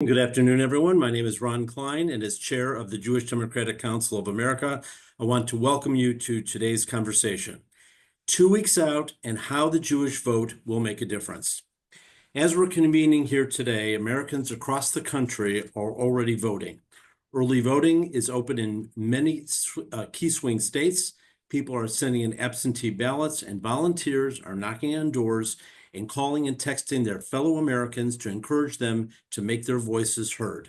Good afternoon, everyone. My name is Ron Klein, and as chair of the Jewish Democratic Council of America, I want to welcome you to today's conversation. 2 weeks out, and how the Jewish vote will make a difference. As we're convening here today, Americans across the country are already voting. Early voting is open in many key swing states. People are sending in absentee ballots, and volunteers are knocking on doors and calling and texting their fellow Americans to encourage them to make their voices heard.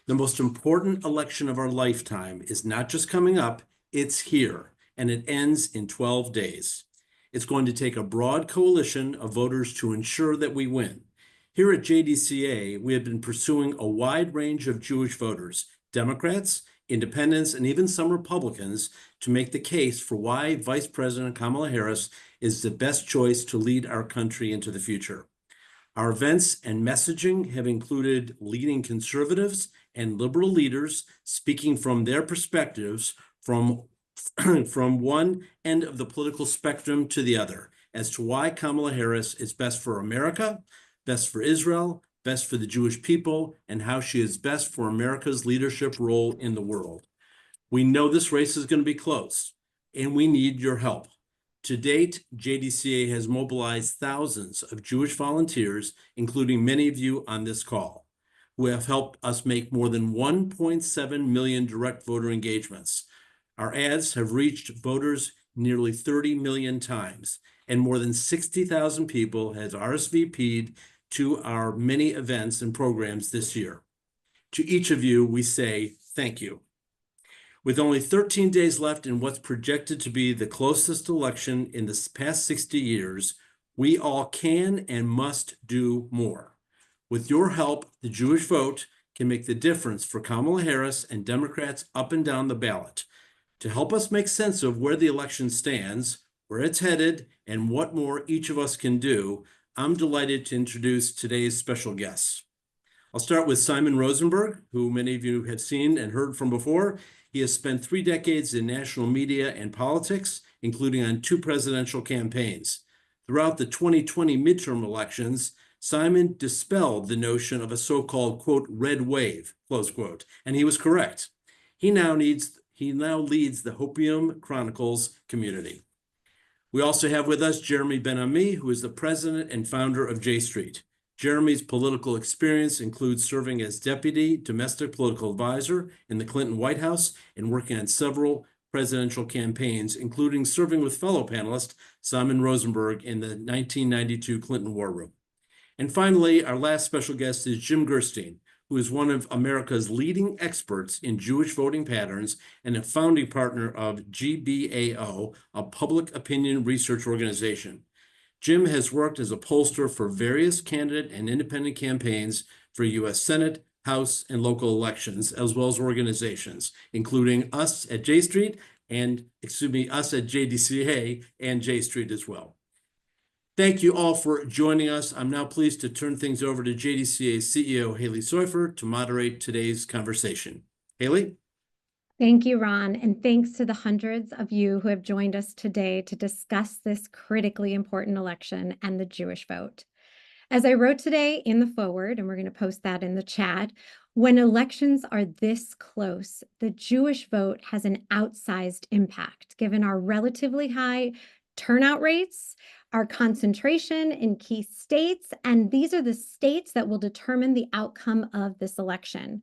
The most important election of our lifetime is not just coming up, it's here, and it ends in 12 days. It's going to take a broad coalition of voters to ensure that we win. Here at JDCA, we have been pursuing a wide range of Jewish voters, Democrats, independents, and even some Republicans, to make the case for why Vice President Kamala Harris is the best choice to lead our country into the future. Our events and messaging have included leading conservatives and liberal leaders speaking from their perspectives from one end of the political spectrum to the other as to why Kamala Harris is best for America, best for Israel, best for the Jewish people, and how she is best for America's leadership role in the world. We know this race is going to be close, and we need your help. To date, JDCA has mobilized thousands of Jewish volunteers, including many of you on this call, who have helped us make more than 1.7 million direct voter engagements. Our ads have reached voters nearly 30 million times, and more than 60,000 people have RSVP'd to our many events and programs this year. To each of you, we say thank you. With only 13 days left in what's projected to be the closest election in the past 60 years, we all can and must do more. With your help, the Jewish vote can make the difference for Kamala Harris and Democrats up and down the ballot. To help us make sense of where the election stands, where it's headed, and what more each of us can do, I'm delighted to introduce today's special guests. I'll start with Simon Rosenberg, who many of you have seen and heard from before. He has spent 3 decades in national media and politics, including on 2 presidential campaigns. Throughout the 2020 midterm elections, Simon dispelled the notion of a so-called, quote, red wave, close quote, and he was correct. He now leads the Hopium Chronicles community. We also have with us Jeremy Ben-Ami, who is the president and founder of J Street. Jeremy's political experience includes serving as deputy domestic political advisor in the Clinton White House and working on several presidential campaigns, including serving with fellow panelist Simon Rosenberg in the 1992 Clinton War Room. And finally, our last special guest is Jim Gerstein, who is one of America's leading experts in Jewish voting patterns and a founding partner of GBAO, a public opinion research organization. Jim has worked as a pollster for various candidate and independent campaigns for U.S. Senate, House, and local elections, as well as organizations, including us at JDCA and J Street as well. Thank you all for joining us. I'm now pleased to turn things over to JDCA CEO Halie Soifer to moderate today's conversation. Halie? Thank you, Ron, and thanks to the hundreds of you who have joined us today to discuss this critically important election and the Jewish vote. As I wrote today in the foreword, and we're going to post that in the chat, when elections are this close, the Jewish vote has an outsized impact, given our relatively high turnout rates, our concentration in key states, and these are the states that will determine the outcome of this election.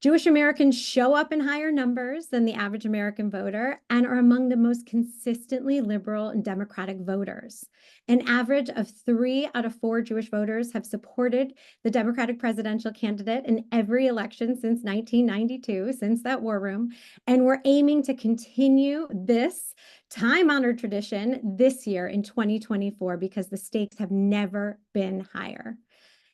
Jewish Americans show up in higher numbers than the average American voter and are among the most consistently liberal and democratic voters. An average of 3 out of 4 Jewish voters have supported the Democratic presidential candidate in every election since 1992, since that war room, and we're aiming to continue this time-honored tradition this year in 2024 because the stakes have never been higher.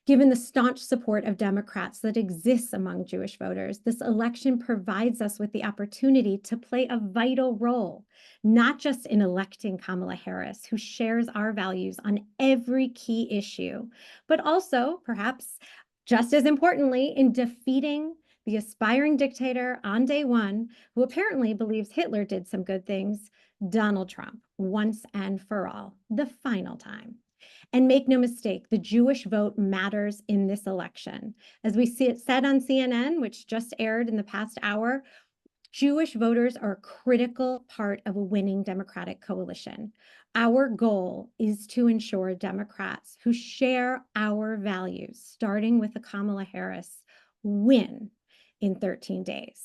Given the staunch support of Democrats that exists among Jewish voters, this election provides us with the opportunity to play a vital role, not just in electing Kamala Harris, who shares our values on every key issue, but also, perhaps just as importantly, in defeating the aspiring dictator on day one, who apparently believes Hitler did some good things, Donald Trump, once and for all, the final time. And make no mistake, the Jewish vote matters in this election. As we see it said on CNN, which just aired in the past hour, Jewish voters are a critical part of a winning Democratic coalition. Our goal is to ensure Democrats who share our values, starting with the Kamala Harris, win in 13 days.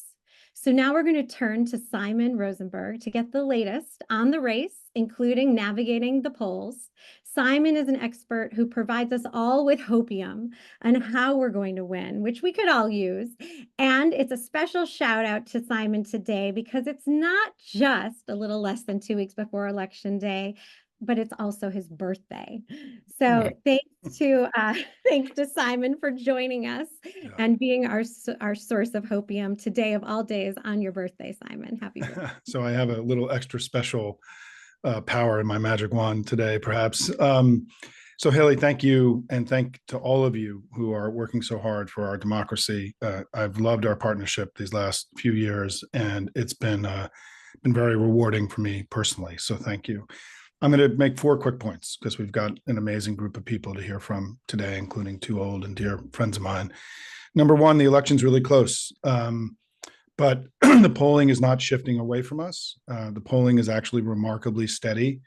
So now we're going to turn to Simon Rosenberg to get the latest on the race, including navigating the polls. Simon is an expert who provides us all with hopium on how we're going to win, which we could all use. And it's a special shout out to Simon today because it's not just a little less than 2 weeks before Election Day, but it's also his birthday. So thanks to Simon for joining us and being our source of hopium today of all days on your birthday, Simon. Happy birthday. So I have a little extra special power in my magic wand today, perhaps. So Halie, thank you. And thank to all of you who are working so hard for our democracy. I've loved our partnership these last few years, and it's been very rewarding for me personally. So thank you. I'm going to make 4 quick points because we've got an amazing group of people to hear from today, including 2 old and dear friends of mine. Number 1, the election's really close, but the polling is not shifting away from us. The polling is actually remarkably steady.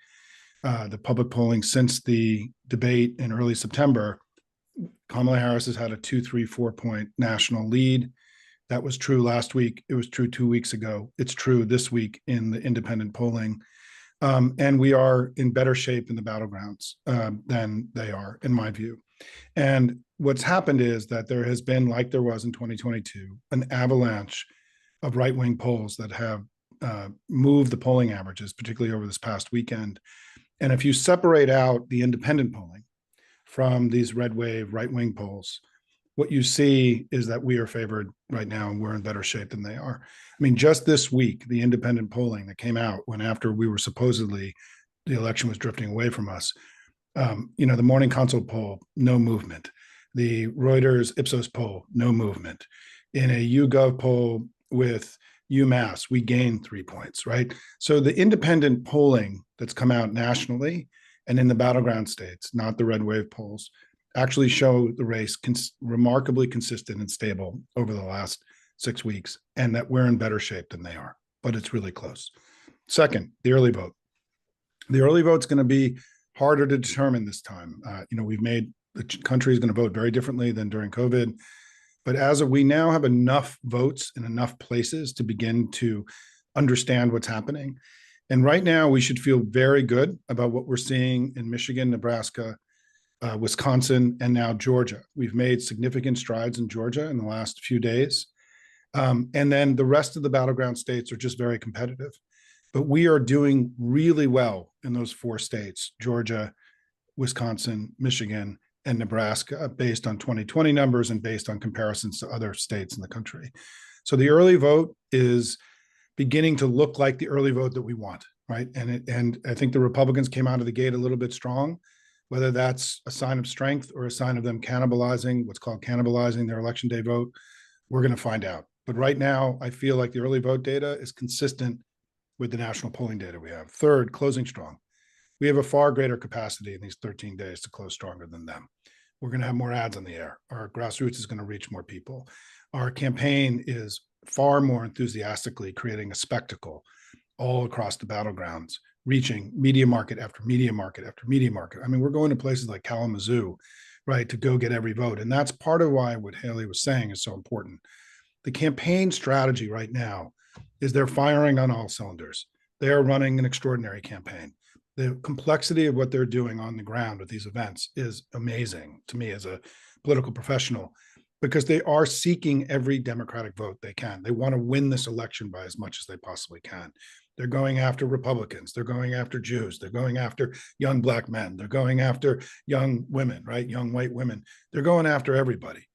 The public polling since the debate in early September, Kamala Harris has had a 2, 3, 4-point national lead. That was true last week. It was true 2 weeks ago. It's true this week in the independent polling. And we are in better shape in the battlegrounds than they are, in my view. And what's happened is that there has been, like there was in 2022, an avalanche of right-wing polls that have moved the polling averages, particularly over this past weekend. And if you separate out the independent polling from these red wave right-wing polls, what you see is that we are favored right now and we're in better shape than they are. I mean, just this week, the independent polling that came out when after we were supposedly, the election was drifting away from us, the Morning Consult poll, no movement. The Reuters Ipsos poll, no movement. In a YouGov poll with UMass, we gained 3 points, right? So the independent polling that's come out nationally and in the battleground states, not the red wave polls, actually show the race remarkably consistent and stable over the last 6 weeks, and that we're in better shape than they are, but it's really close. Second, the early vote. The early vote's going to be harder to determine this time. We've made the country is going to vote very differently than during COVID, but we now have enough votes in enough places to begin to understand what's happening. And right now, we should feel very good about what we're seeing in Michigan, Nebraska, Wisconsin, and now Georgia. We've made significant strides in Georgia in the last few days. And then the rest of the battleground states are just very competitive. But we are doing really well in those 4 states, Georgia, Wisconsin, Michigan, and Nebraska, based on 2020 numbers and based on comparisons to other states in the country. So the early vote is beginning to look like the early vote that we want, right? And I think the Republicans came out of the gate a little bit strong. Whether that's a sign of strength or a sign of them cannibalizing, what's called cannibalizing their election day vote, we're going to find out. But right now, I feel like the early vote data is consistent with the national polling data we have. Third, closing strong. We have a far greater capacity in these 13 days to close stronger than them. We're going to have more ads on the air. Our grassroots is going to reach more people. Our campaign is far more enthusiastically creating a spectacle all across the battlegrounds, reaching media market after media market after media market. I mean, we're going to places like Kalamazoo, right, to go get every vote. And that's part of why what Halie was saying is so important. The campaign strategy right now is they're firing on all cylinders. They are running an extraordinary campaign. The complexity of what they're doing on the ground with these events is amazing to me as a political professional, because they are seeking every Democratic vote they can. They want to win this election by as much as they possibly can. They're going after Republicans. They're going after Jews. They're going after young Black men. They're going after young women, right? Young white women. They're going after everybody.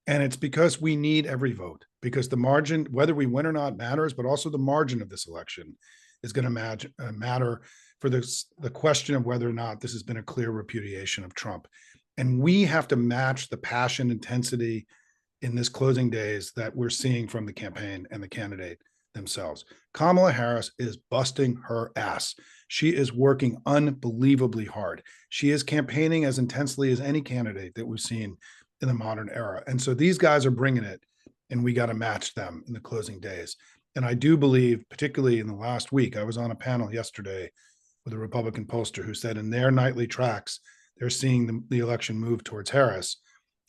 And it's because we need every vote, because the margin, whether we win or not, matters, but also the margin of this election is going to matter for the question of whether or not this has been a clear repudiation of Trump. And we have to match the passion, intensity in this closing days that we're seeing from the campaign and the candidate themselves. Kamala Harris is busting her ass. She is working unbelievably hard. She is campaigning as intensely as any candidate that we've seen in the modern era. And so these guys are bringing it, and we got to match them in the closing days. And I do believe, particularly in the last week, I was on a panel yesterday with a Republican pollster who said in their nightly tracks, they're seeing the election move towards Harris.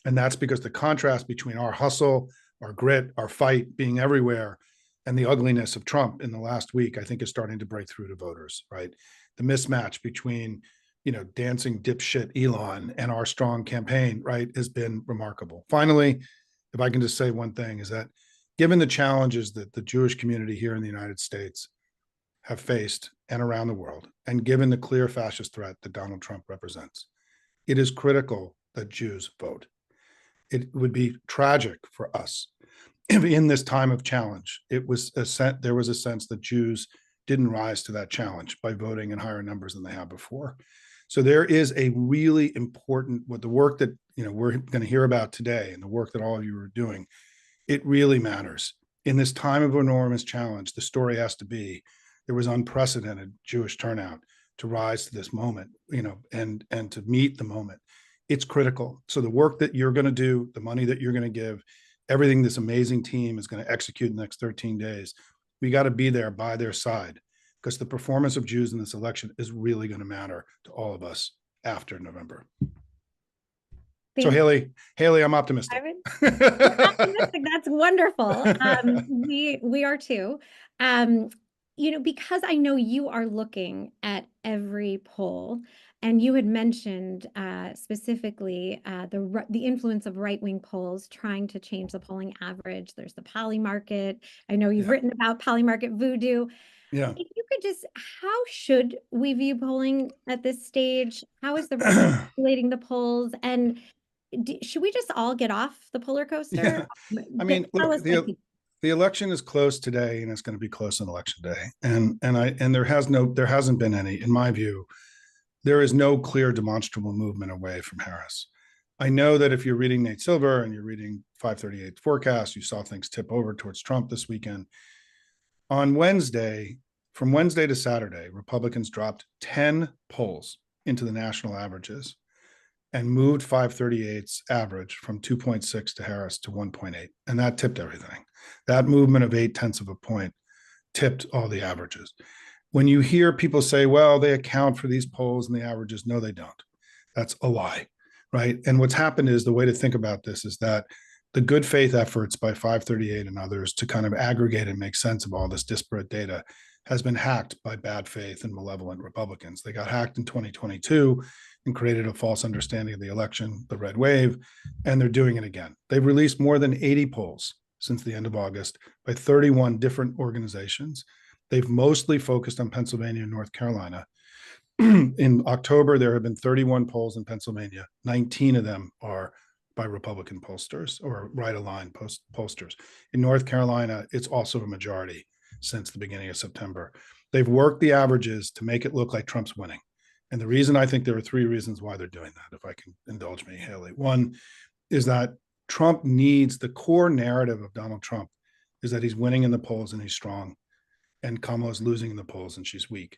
And that's because the contrast between our hustle, our grit, our fight being everywhere, and the ugliness of Trump in the last week, I think is starting to break through to voters, right? The mismatch between, dancing dipshit Elon and our strong campaign, right, has been remarkable. Finally, if I can just say one thing, is that given the challenges that the Jewish community here in the United States have faced and around the world, and given the clear fascist threat that Donald Trump represents, it is critical that Jews vote. It would be tragic for us if in this time of challenge, there was a sense that Jews didn't rise to that challenge by voting in higher numbers than they have before. So there is a really important, the work that we're going to hear about today, and the work that all of you are doing, it really matters. In this time of enormous challenge, the story has to be there was unprecedented Jewish turnout to rise to this moment, and to meet the moment. It's critical. So the work that you're going to do, the money that you're going to give, everything this amazing team is going to execute in the next 13 days, we got to be there by their side, because the performance of Jews in this election is really going to matter to all of us after November. So Halie, I'm optimistic. You're optimistic. That's wonderful. We are too. Because I know you are looking at every poll, and you had mentioned specifically the influence of right-wing polls trying to change the polling average. There's the poly market. I know you've written about poly market voodoo. Yeah. If you could just, how should we view polling at this stage? How is the right manipulating the polls? And should we just all get off the polar coaster? Yeah. I mean, look, the election is close today, and it's going to be close on election day. And there hasn't been any, in my view, there is no clear demonstrable movement away from Harris. I know that if you're reading Nate Silver and you're reading 538 forecast, you saw things tip over towards Trump this weekend. On Wednesday, from Wednesday to Saturday, Republicans dropped 10 polls into the national averages and moved 538's average from 2.6 to Harris to 1.8. And that tipped everything. That movement of 0.8 of a point tipped all the averages. When you hear people say, well, they account for these polls and the averages, no, they don't. That's a lie, right? And what's happened is, the way to think about this is that the good faith efforts by 538 and others to kind of aggregate and make sense of all this disparate data has been hacked by bad faith and malevolent Republicans. They got hacked in 2022 and created a false understanding of the election, the red wave, and they're doing it again. They've released more than 80 polls since the end of August by 31 different organizations. They've mostly focused on Pennsylvania and North Carolina. In October, there have been 31 polls in Pennsylvania. 19 of them are by Republican pollsters or right-aligned pollsters. In North Carolina, it's also a majority since the beginning of September. They've worked the averages to make it look like Trump's winning. And the reason, I think there are three reasons why they're doing that, if I can indulge me, Halie. One is that Trump needs, the core narrative of Donald Trump is that he's winning in the polls and he's strong, and Kamala's losing in the polls and she's weak.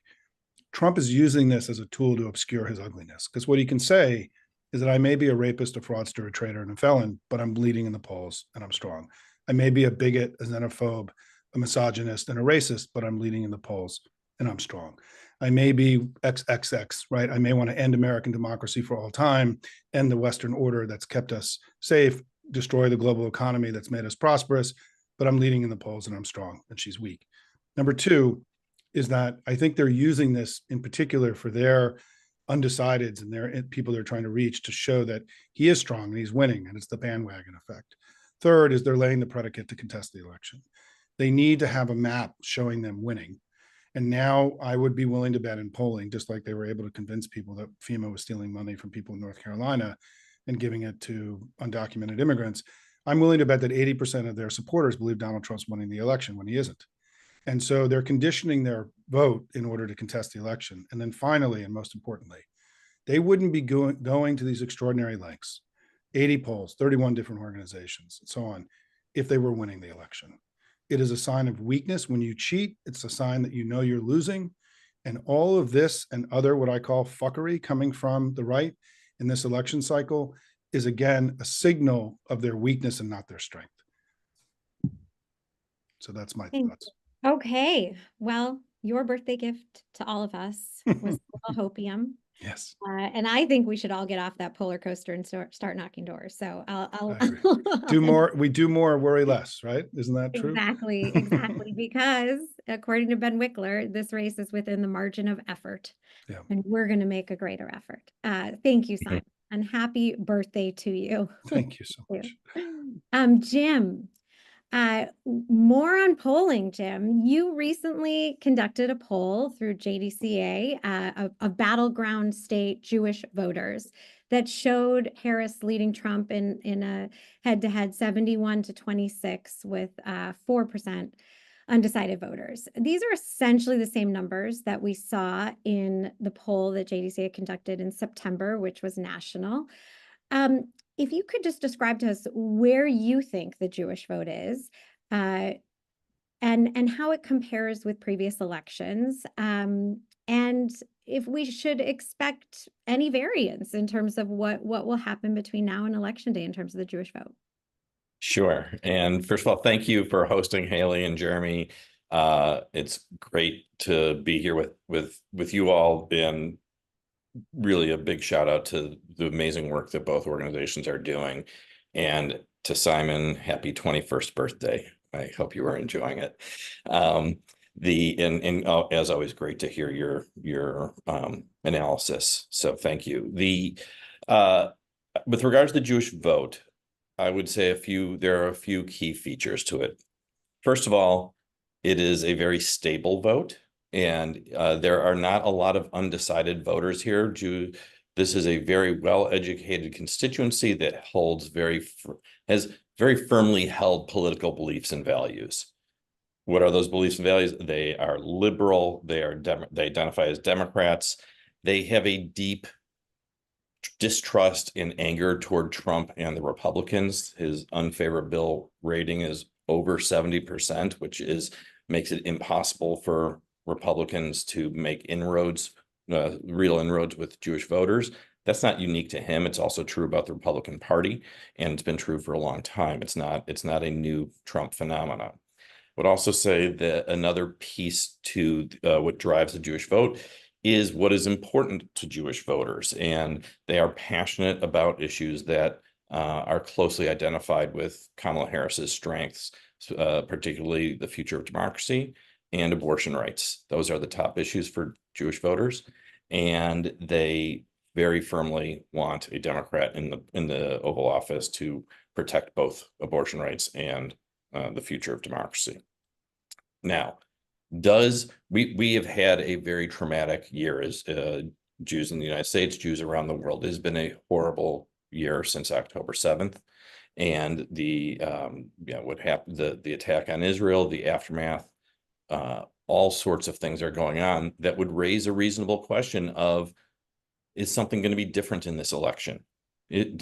Trump is using this as a tool to obscure his ugliness, because what he can say is that I may be a rapist, a fraudster, a traitor, and a felon, but I'm leading in the polls and I'm strong. I may be a bigot, a xenophobe, a misogynist, and a racist, but I'm leading in the polls and I'm strong. I may be XXX, right? I may want to end American democracy for all time, end the Western order that's kept us safe, destroy the global economy that's made us prosperous, but I'm leading in the polls and I'm strong, and she's weak. Number two is that I think they're using this in particular for their undecideds and their people they're trying to reach, to show that he is strong and he's winning, and it's the bandwagon effect. Third is they're laying the predicate to contest the election. They need to have a map showing them winning. And now I would be willing to bet in polling, just like they were able to convince people that FEMA was stealing money from people in North Carolina and giving it to undocumented immigrants. I'm willing to bet that 80% of their supporters believe Donald Trump's winning the election when he isn't. And so they're conditioning their vote in order to contest the election. And then finally, and most importantly, they wouldn't be going to these extraordinary lengths, 80 polls, 31 different organizations, and so on, if they were winning the election. It is a sign of weakness. When you cheat, it's a sign that you know you're losing. And all of this and other what I call fuckery coming from the right in this election cycle is, again, a signal of their weakness and not their strength. So that's my thoughts. Okay. Well, your birthday gift to all of us was a hopium. Yes. And I think we should all get off that polar coaster and start knocking doors. So I'll do more. We do more, worry less, right? Isn't that true? Exactly. Because according to Ben Wickler, this race is within the margin of effort. Yeah. And we're going to make a greater effort. Thank you, Simon, and happy birthday to you. Thank you so much. Jim, more on polling, Jim. You recently conducted a poll through JDCA of battleground state Jewish voters that showed Harris leading Trump in a head-to-head 71 to 26 with 4% undecided voters. These are essentially the same numbers that we saw in the poll that JDCA conducted in September, which was national. If you could just describe to us where you think the Jewish vote is, and how it compares with previous elections, and if we should expect any variance in terms of what will happen between now and Election Day in terms of the Jewish vote. Sure. And first of all, thank you for hosting, Halie and Jeremy. It's great to be here with you all, and really a big shout out to the amazing work that both organizations are doing. And to Simon, happy 21st birthday. I hope you are enjoying it. As always, great to hear your analysis. So thank you. With regards to the Jewish vote, I would say there are a few key features to it. First of all, it is a very stable vote, and there are not a lot of undecided voters here. This is a very well-educated constituency that has very firmly held political beliefs and values. What are those beliefs and values? They are liberal. They identify as Democrats. They have a deep distrust and anger toward Trump and the Republicans. His unfavorable rating is over 70%, which makes it impossible for Republicans to make real inroads with Jewish voters. That's not unique to him. It's also true about the Republican Party, and it's been true for a long time. It's not a new Trump phenomenon. I would also say that another piece to what drives the Jewish vote is what is important to Jewish voters, and they are passionate about issues that are closely identified with Kamala Harris's strengths, particularly the future of democracy and abortion rights. Those are the top issues for Jewish voters, and they very firmly want a Democrat in the Oval Office to protect both abortion rights and the future of democracy. Now, we have had a very traumatic year as Jews in the United States, Jews around the world. It has been a horrible year since October 7th, and what happened, the attack on Israel, the aftermath, all sorts of things are going on that would raise a reasonable question of, is something going to be different in this election?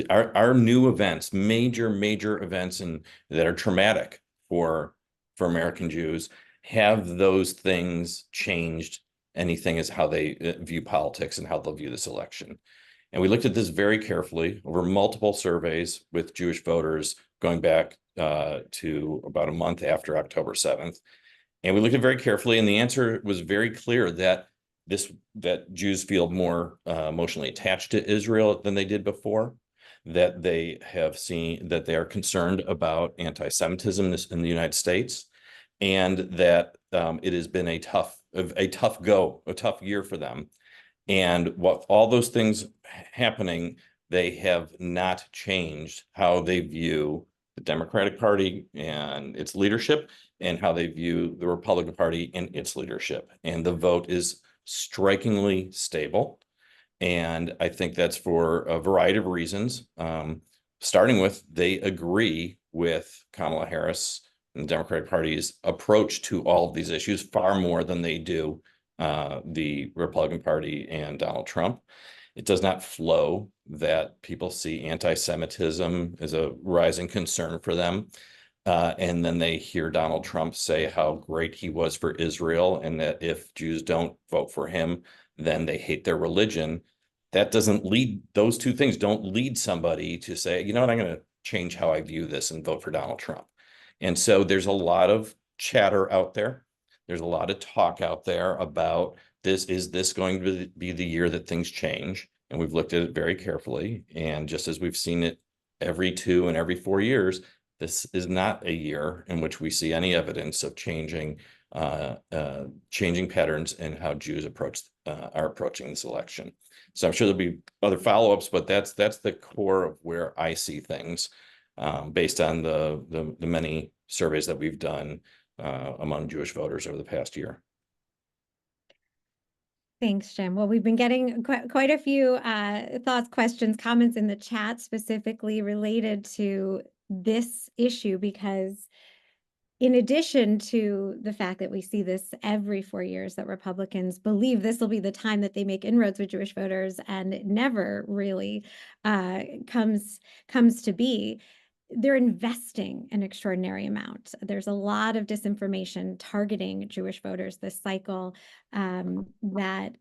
Are new events, major events that are traumatic for American Jews, have those things changed anything as how they view politics and how they'll view this election? And we looked at this very carefully over multiple surveys with Jewish voters going back to about a month after October 7th. And we looked at it very carefully, and the answer was very clear that Jews feel more emotionally attached to Israel than they did before, that they are concerned about anti-Semitism in the United States, and that it has been a tough year for them. And what all those things happening, they have not changed how they view the Democratic Party and its leadership, and how they view the Republican Party and its leadership. And the vote is strikingly stable. And I think that's for a variety of reasons. Starting with, they agree with Kamala Harris and the Democratic Party's approach to all of these issues far more than they do the Republican Party and Donald Trump. It does not flow that people see anti-Semitism as a rising concern for them. And then they hear Donald Trump say how great he was for Israel, and that if Jews don't vote for him, then they hate their religion. That doesn't lead, those two things don't lead somebody to say, you know what, I'm going to change how I view this and vote for Donald Trump. And so there's a lot of chatter out there. There's a lot of talk out there about this. Is this going to be the year that things change? And we've looked at it very carefully. And just as we've seen it every 2 and every 4 years, this is not a year in which we see any evidence of changing patterns in how Jews are approaching this election. So I'm sure there'll be other follow-ups, but that's the core of where I see things based on the many surveys that we've done among Jewish voters over the past year. Thanks, Jim. Well, we've been getting quite a few thoughts, questions, comments in the chat specifically related to this issue, because in addition to the fact that we see this every 4 years, that Republicans believe this will be the time that they make inroads with Jewish voters, and it never really comes to be, they're investing an extraordinary amount. There's a lot of disinformation targeting Jewish voters this cycle that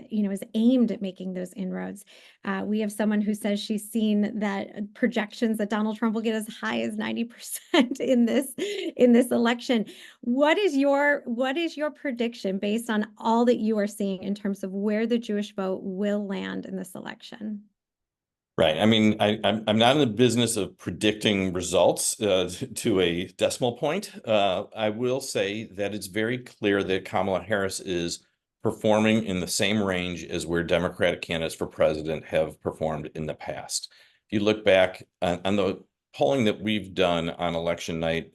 is aimed at making those inroads. We have someone who says she's seen that projections that Donald Trump will get as high as 90% in this election. What is your prediction based on all that you are seeing in terms of where the Jewish vote will land in this election? Right. I mean, I'm not in the business of predicting results to a decimal point. I will say that it's very clear that Kamala Harris is performing in the same range as where Democratic candidates for president have performed in the past. If you look back on the polling that we've done on election night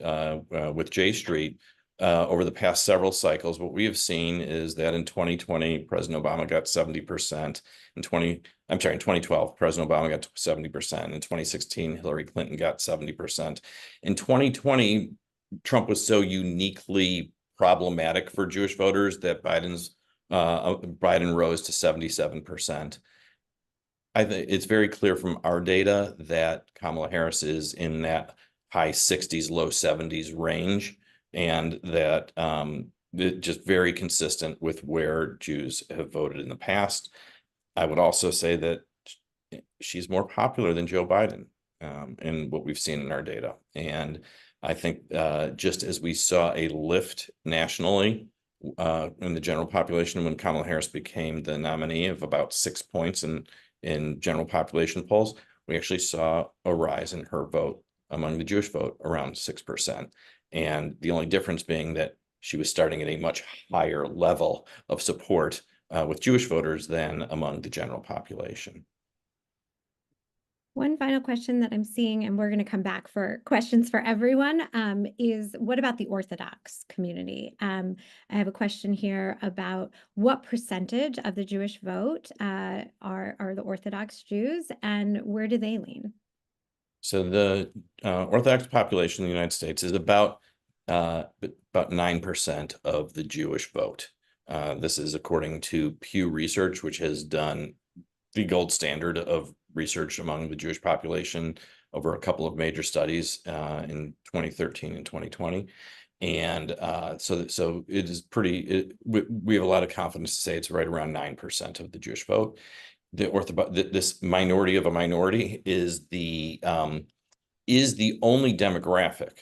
with J Street over the past several cycles, what we have seen is that in 2020, President Obama got 70%. In 2012, President Obama got 70%. In 2016, Hillary Clinton got 70%. In 2020, Trump was so uniquely problematic for Jewish voters that Biden rose to 77%. I think it's very clear from our data that Kamala Harris is in that high 60s, low 70s range, and that just very consistent with where Jews have voted in the past. I would also say that she's more popular than Joe Biden in what we've seen in our data. And I think just as we saw a lift nationally in the general population when Kamala Harris became the nominee of about 6 points in general population polls, we actually saw a rise in her vote among the Jewish vote around 6%. And the only difference being that she was starting at a much higher level of support with Jewish voters than among the general population. One final question that I'm seeing, and we're going to come back for questions for everyone, is what about the Orthodox community? I have a question here about what percentage of the Jewish vote are the Orthodox Jews, and where do they lean? So the Orthodox population in the United States is about 9% of the Jewish vote. This is according to Pew Research, which has done the gold standard of research among the Jewish population over a couple of major studies in 2013 and 2020. And so it is we have a lot of confidence to say it's right around 9% of the Jewish vote. This minority of a minority is the only demographic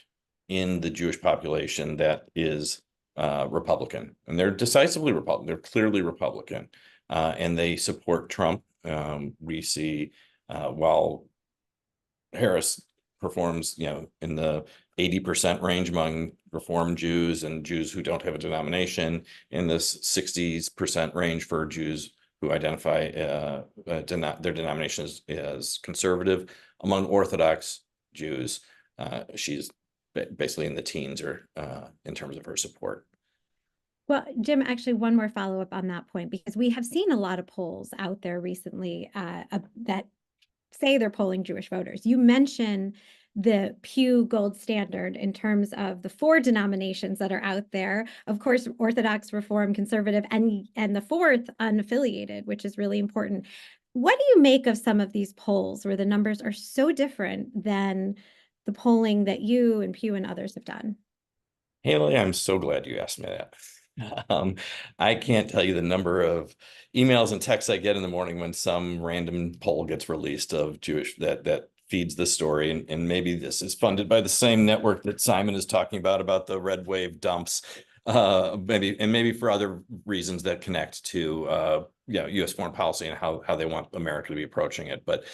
in the Jewish population that is Republican, and they're decisively Republican. They're clearly Republican, and they support Trump. We see while Harris performs, in the 80% range among Reform Jews and Jews who don't have a denomination, in this 60% range for Jews who identify their denomination as conservative. Among Orthodox Jews, she's basically in the teens or in terms of her support. Well, Jim, actually, one more follow-up on that point, because we have seen a lot of polls out there recently that say they're polling Jewish voters. You mentioned the Pew gold standard in terms of the 4 denominations that are out there. Of course, Orthodox, Reform, Conservative, and the 4th, unaffiliated, which is really important. What do you make of some of these polls where the numbers are so different than the polling that you and Pew and others have done? Haley, I'm so glad you asked me that. I can't tell you the number of emails and texts I get in the morning when some random poll gets released of Jewish that feeds the story. And maybe this is funded by the same network that Simon is talking about the red wave dumps, maybe for other reasons that connect to U.S. foreign policy and how they want America to be approaching it. But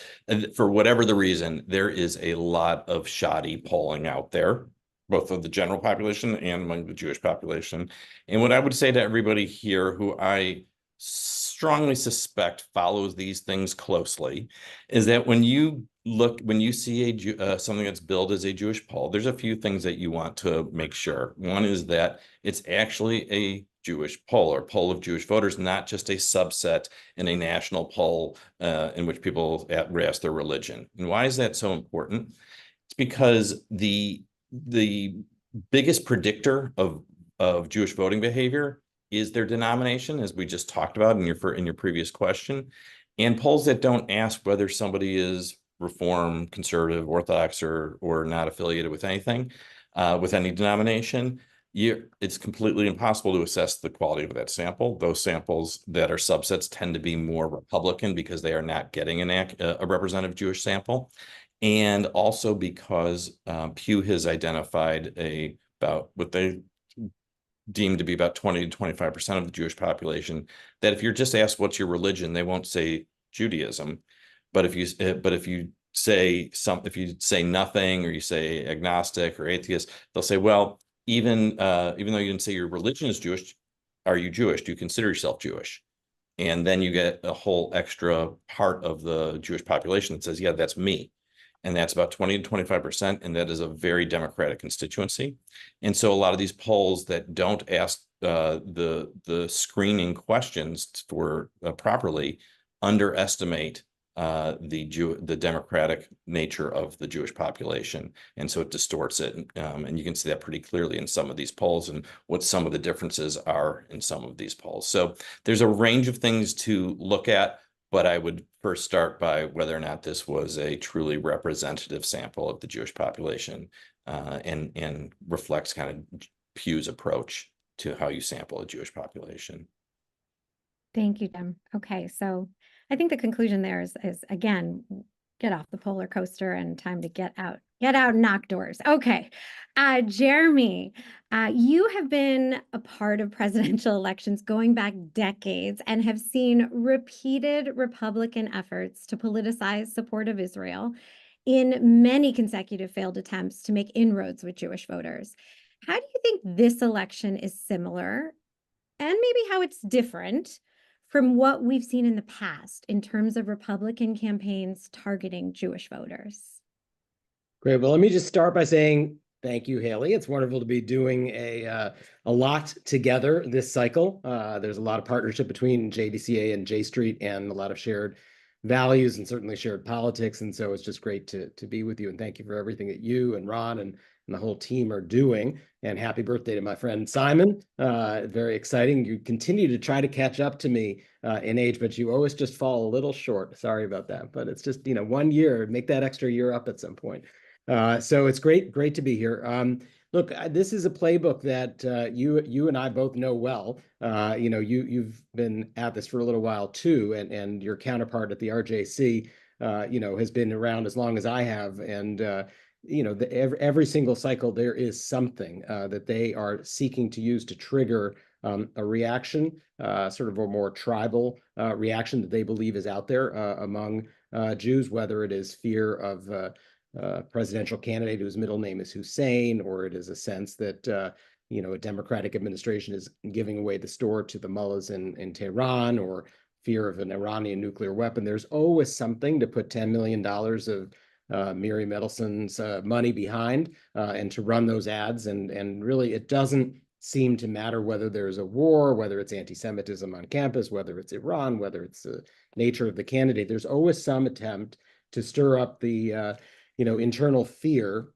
for whatever the reason, there is a lot of shoddy polling out there, both of the general population and among the Jewish population. And what I would say to everybody here who I strongly suspect follows these things closely is that when you see something that's billed as a Jewish poll, there's a few things that you want to make sure. One is that it's actually a Jewish poll or poll of Jewish voters, not just a subset in a national poll in which people ask their religion. And why is that so important? It's because the biggest predictor of Jewish voting behavior is their denomination, as we just talked about in your previous question. And polls that don't ask whether somebody is Reform, conservative, Orthodox, or not affiliated with anything, with any denomination, it's completely impossible to assess the quality of that sample. Those samples that are subsets tend to be more Republican because they are not getting a representative Jewish sample. And also because Pew has identified about what they deem to be about 20 to 25% of the Jewish population, that if you're just asked what's your religion, they won't say Judaism. But if you say nothing, or you say agnostic or atheist, they'll say, well, even though you didn't say your religion is Jewish, are you Jewish? Do you consider yourself Jewish? And then you get a whole extra part of the Jewish population that says, yeah, that's me. And that's about 20 to 25%, and that is a very Democratic constituency. And so a lot of these polls that don't ask the screening questions for properly underestimate the Democratic nature of the Jewish population, and so it distorts it. And you can see that pretty clearly in some of these polls and what some of the differences are in some of these polls. So there's a range of things to look at, but I would first start by whether or not this was a truly representative sample of the Jewish population, and reflects kind of Pew's approach to how you sample a Jewish population. Thank you, Jim. Okay, so I think the conclusion there is again, get off the roller coaster and time to get out and knock doors. Okay, Jeremy, you have been a part of presidential elections going back decades and have seen repeated Republican efforts to politicize support of Israel in many consecutive failed attempts to make inroads with Jewish voters. How do you think this election is similar, and maybe how it's different from what we've seen in the past in terms of Republican campaigns targeting Jewish voters? Great. Well, let me just start by saying thank you, Haley. It's wonderful to be doing a lot together this cycle. There's a lot of partnership between JDCA and J Street, and a lot of shared values and certainly shared politics. And so it's just great to be with you. And thank you for everything that you and Ron and the whole team are doing. And happy birthday to my friend Simon. Very exciting. You continue to try to catch up to me in age, but you always just fall a little short. Sorry about that. But it's just, 1 year, make that extra year up at some point. So it's great to be here. Look, this is a playbook that you and I both know well. You've been at this for a little while too, and your counterpart at the RJC, has been around as long as I have. And every single cycle there is something that they are seeking to use to trigger a reaction, sort of a more tribal reaction that they believe is out there among Jews, whether it is fear of presidential candidate whose middle name is Hussein, or it is a sense that a Democratic administration is giving away the store to the mullahs in Tehran, or fear of an Iranian nuclear weapon. There's always something to put $10 million of Miri Medelson's money behind, and to run those ads. And really, it doesn't seem to matter whether there's a war, whether it's anti-Semitism on campus, whether it's Iran, whether it's the nature of the candidate. There's always some attempt to stir up the internal fear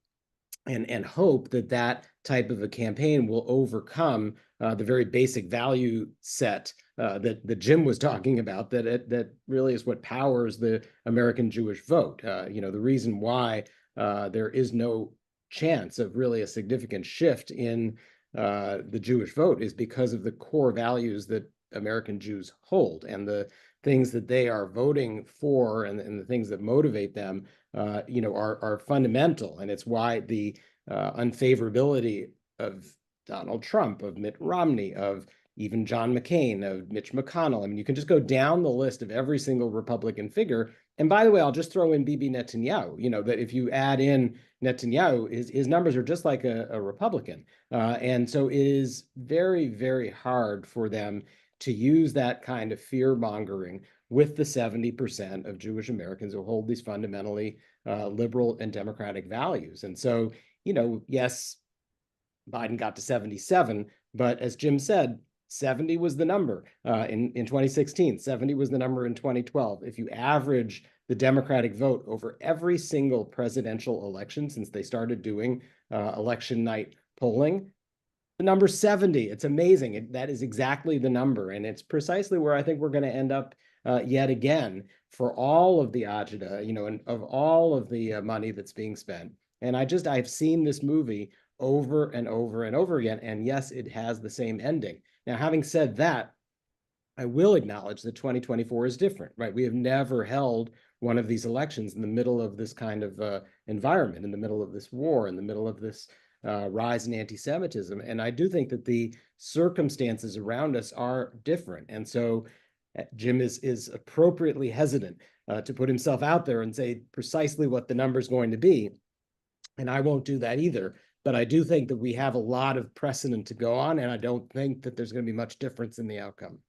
and hope that type of a campaign will overcome the very basic value set that Jim was talking about, that really is what powers the American Jewish vote. The reason why there is no chance of really a significant shift in the Jewish vote is because of the core values that American Jews hold and the things that they are voting for and the things that motivate them, are fundamental. And it's why the unfavorability of Donald Trump, of Mitt Romney, of even John McCain, of Mitch McConnell. I mean, you can just go down the list of every single Republican figure. And by the way, I'll just throw in Bibi Netanyahu, that if you add in Netanyahu, his numbers are just like a Republican. And so it is very, very hard for them to use that kind of fear mongering with the 70% of Jewish Americans who hold these fundamentally liberal and democratic values. And so, yes, Biden got to 77, but as Jim said, 70 was the number in 2016. 70 was the number in 2012. If you average the Democratic vote over every single presidential election since they started doing election night polling, the number's 70. It's amazing. That is exactly the number. And it's precisely where I think we're going to end up yet again for all of the agita, and of all of the money that's being spent. And I've seen this movie over and over and over again. And yes, it has the same ending. Now, having said that, I will acknowledge that 2024 is different, right? We have never held one of these elections in the middle of this kind of environment, in the middle of this war, in the middle of this rise in anti-Semitism. And I do think that the circumstances around us are different. And so Jim is appropriately hesitant to put himself out there and say precisely what the number is going to be. And I won't do that either. But I do think that we have a lot of precedent to go on, and I don't think that there's going to be much difference in the outcome.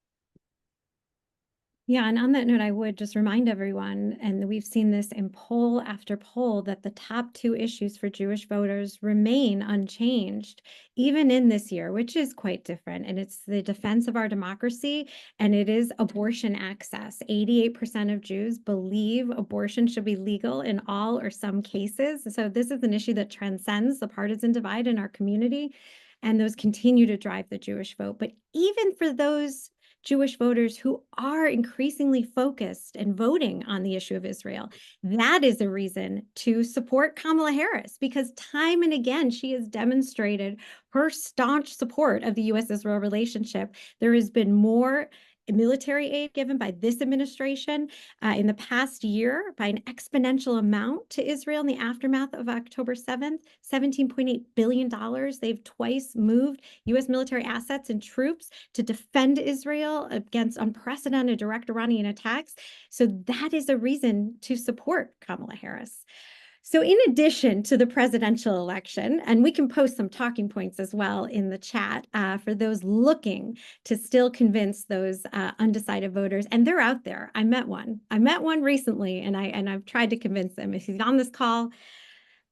Yeah, and on that note, I would just remind everyone, and we've seen this in poll after poll, that the top two issues for Jewish voters remain unchanged, even in this year, which is quite different. And it's the defense of our democracy, and it is abortion access. 88% of Jews believe abortion should be legal in all or some cases. So this is an issue that transcends the partisan divide in our community, and those continue to drive the Jewish vote. But even for those Jewish voters who are increasingly focused and voting on the issue of Israel, that is a reason to support Kamala Harris, because time and again, she has demonstrated her staunch support of the U.S.-Israel relationship. There has been more military aid given by this administration in the past year by an exponential amount to Israel in the aftermath of October 7th, $17.8 billion. They've twice moved U.S. military assets and troops to defend Israel against unprecedented direct Iranian attacks. So that is a reason to support Kamala Harris. So in addition to the presidential election, and we can post some talking points as well in the chat for those looking to still convince those undecided voters, and they're out there. I met one recently, and I've tried to convince them. If he's on this call,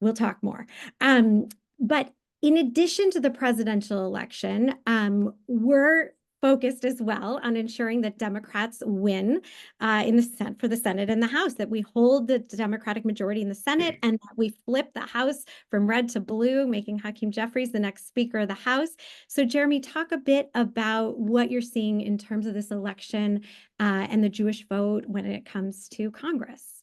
we'll talk more. But in addition to the presidential election, we're focused as well on ensuring that Democrats win in the Senate, for the Senate and the House, that we hold the Democratic majority in the Senate and that we flip the House from red to blue, making Hakeem Jeffries the next Speaker of the House. So Jeremy, talk a bit about what you're seeing in terms of this election and the Jewish vote when it comes to Congress.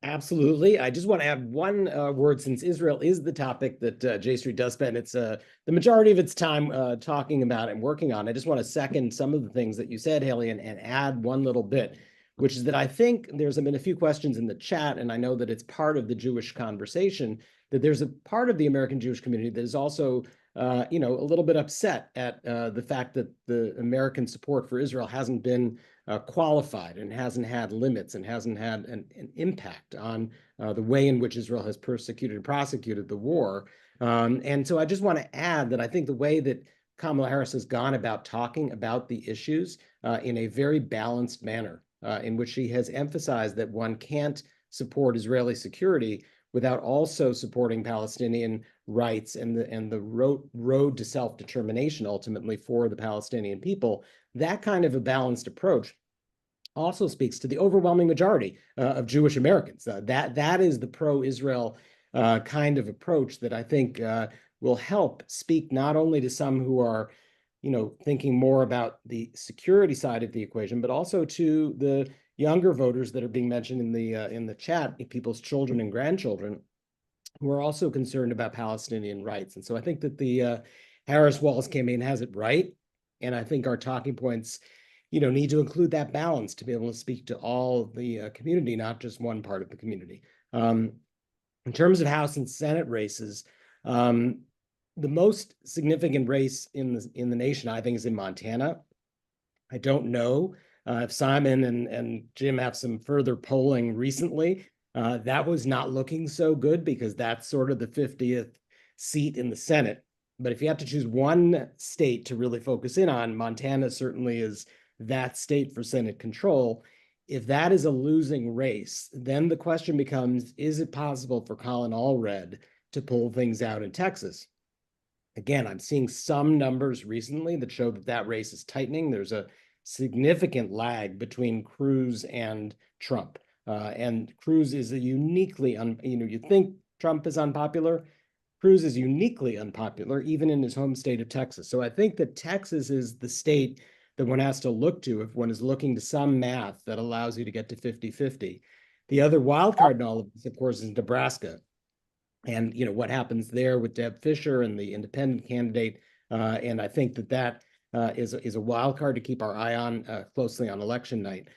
Absolutely. I just want to add one word, since Israel is the topic that J Street does spend the majority of its time talking about and working on. I just want to second some of the things that you said, Halie, and add one little bit, which is that I think there's been a few questions in the chat, and I know that it's part of the Jewish conversation, that there's a part of the American Jewish community that is also a little bit upset at the fact that the American support for Israel hasn't been qualified and hasn't had limits and hasn't had an impact on the way in which Israel has persecuted and prosecuted the war. And so I just want to add that I think the way that Kamala Harris has gone about talking about the issues in a very balanced manner, in which she has emphasized that one can't support Israeli security without also supporting Palestinian rights and the road to self-determination ultimately for the Palestinian people. That kind of a balanced approach also speaks to the overwhelming majority of Jewish Americans. That is the pro-Israel kind of approach that I think will help speak not only to some who are, thinking more about the security side of the equation, but also to the younger voters that are being mentioned in the chat, people's children and grandchildren, who are also concerned about Palestinian rights. And so I think that the Harris Walz campaign has it right. And I think our talking points, need to include that balance to be able to speak to all of the community, not just one part of the community. In terms of House and Senate races, the most significant race in the nation, I think, is in Montana. I don't know if Simon and Jim have some further polling recently. That was not looking so good because that's sort of the 50th seat in the Senate. But if you have to choose one state to really focus in on, Montana certainly is that state for Senate control. If that is a losing race, then the question becomes, is it possible for Colin Allred to pull things out in Texas? Again, I'm seeing some numbers recently that show that that race is tightening. There's a significant lag between Cruz and Trump. And Cruz is a uniquely, you think Trump is unpopular. Cruz is uniquely unpopular, even in his home state of Texas. So I think that Texas is the state that one has to look to if one is looking to some math that allows you to get to 50-50. The other wild card in all of this, of course, is Nebraska. And what happens there with Deb Fischer and the independent candidate. And I think that is a wild card to keep our eye on closely on election night.